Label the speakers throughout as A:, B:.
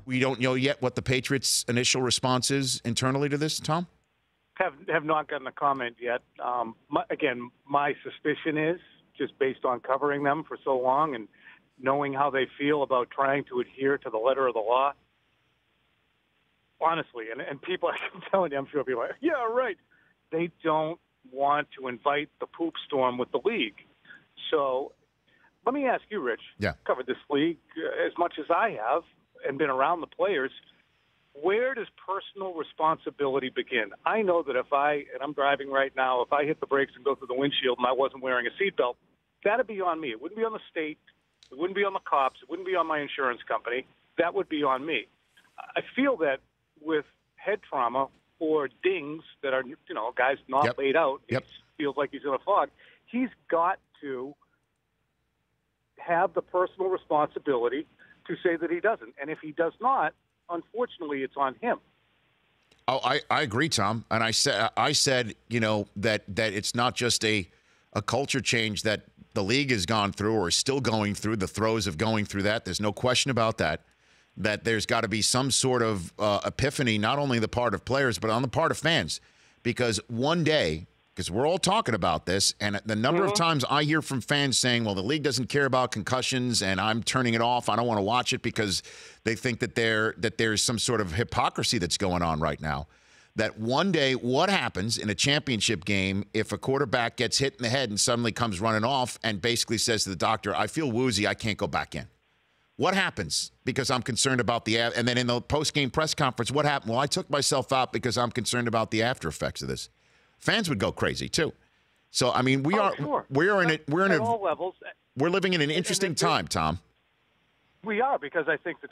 A: We don't know yet what the Patriots' initial response is internally to this, Tom?
B: Have not gotten a comment yet. My suspicion is, just based on covering them for so long and knowing how they feel about trying to adhere to the letter of the law, honestly, and people, I'm telling you, I'm sure people are like, yeah, right. They don't want to invite the poop storm with the league. So let me ask you, Rich.
A: Yeah.
B: Covered this league as much as I have and been around the players. Where does personal responsibility begin? I know that and I'm driving right now, if I hit the brakes and go through the windshield and I wasn't wearing a seatbelt, that'd be on me. It wouldn't be on the state. It wouldn't be on the cops. It wouldn't be on my insurance company. That would be on me. I feel that with head trauma or dings that are, guys not laid out, it feels like he's in a fog. He's got to have the personal responsibility to say that he doesn't. And if he does not, unfortunately, it's on him.
A: Oh, I agree, Tom. And I said, that it's not just a culture change that the league has gone through or is still going through, the throes of going through that. There's no question about that there's got to be some sort of epiphany, not only on the part of players, but on the part of fans. Because one day, because we're all talking about this, and the number of times I hear from fans saying, well, the league doesn't care about concussions and I'm turning it off. I don't want to watch it because they think that there's some sort of hypocrisy that's going on right now. That one day, what happens in a championship game if a quarterback gets hit in the head and suddenly comes running off and basically says to the doctor, I feel woozy, I can't go back in? What happens? Because I'm concerned about and then in the post-game press conference, what happened? Well, I took myself out because I'm concerned about the after effects of this. Fans would go crazy too. So I mean, we're at
B: all levels.
A: We're living in an interesting time, Tom.
B: We are, because I think that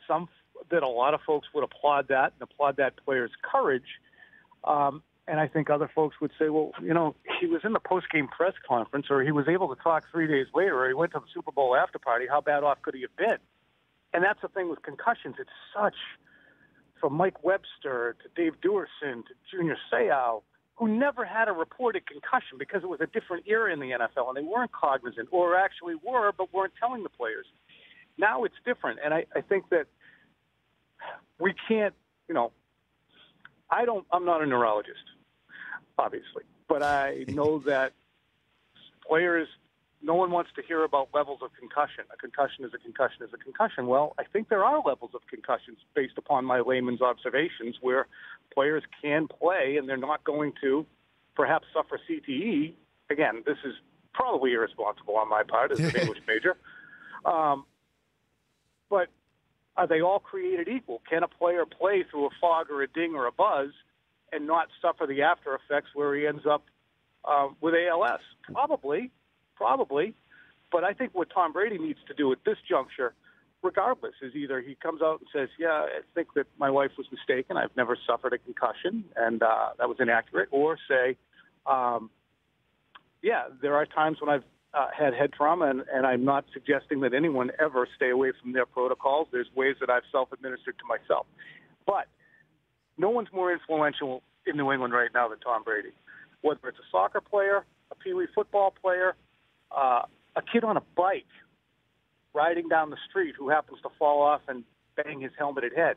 B: a lot of folks would applaud that and applaud that player's courage. And I think other folks would say, well, he was in the post-game press conference, or he was able to talk 3 days later, or he went to the Super Bowl after party. How bad off could he have been? And that's the thing with concussions. It's such, from Mike Webster to Dave Duerson to Junior Seau, who never had a reported concussion because it was a different era in the NFL, and they weren't cognizant, or actually were, but weren't telling the players. Now it's different, and I think that we can't, I'm not a neurologist, obviously, but I know that players, no one wants to hear about levels of concussion. A concussion is a concussion is a concussion. Well, I think there are levels of concussions based upon my layman's observations where players can play and they're not going to perhaps suffer CTE. Again, this is probably irresponsible on my part as an English major. But are they all created equal? Can a player play through a fog or a ding or a buzz and not suffer the after effects where he ends up with ALS? Probably. But I think what Tom Brady needs to do at this juncture, regardless, is either he comes out and says, yeah, I think that my wife was mistaken. I've never suffered a concussion, and that was inaccurate. Or say, there are times when I've had head trauma, and I'm not suggesting that anyone ever stay away from their protocols. There's ways that I've self-administered to myself. But no one's more influential in New England right now than Tom Brady. Whether it's a soccer player, a peewee football player, a kid on a bike riding down the street who happens to fall off and bang his helmeted head.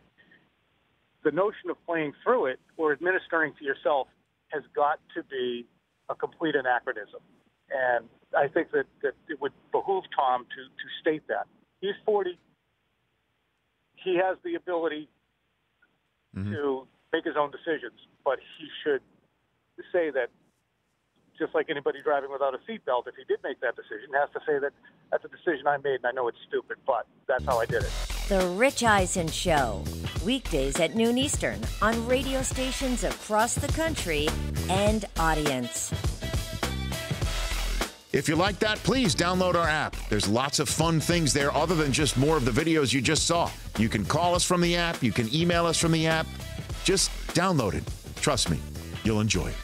B: The notion of playing through it or administering to yourself has got to be a complete anachronism. And I think that it would behoove Tom to state that. He's 40. He has the ability to make his own decisions, but he should say that, just like anybody driving without a seatbelt, if he did make that decision, has to say that that's a decision I made and I know it's stupid, but that's how I did it.
C: The Rich Eisen Show, weekdays at noon Eastern on radio stations across the country and audience.
A: If you like that, please download our app. There's lots of fun things there other than just more of the videos you just saw. You can call us from the app. You can email us from the app. Just download it. Trust me, you'll enjoy it.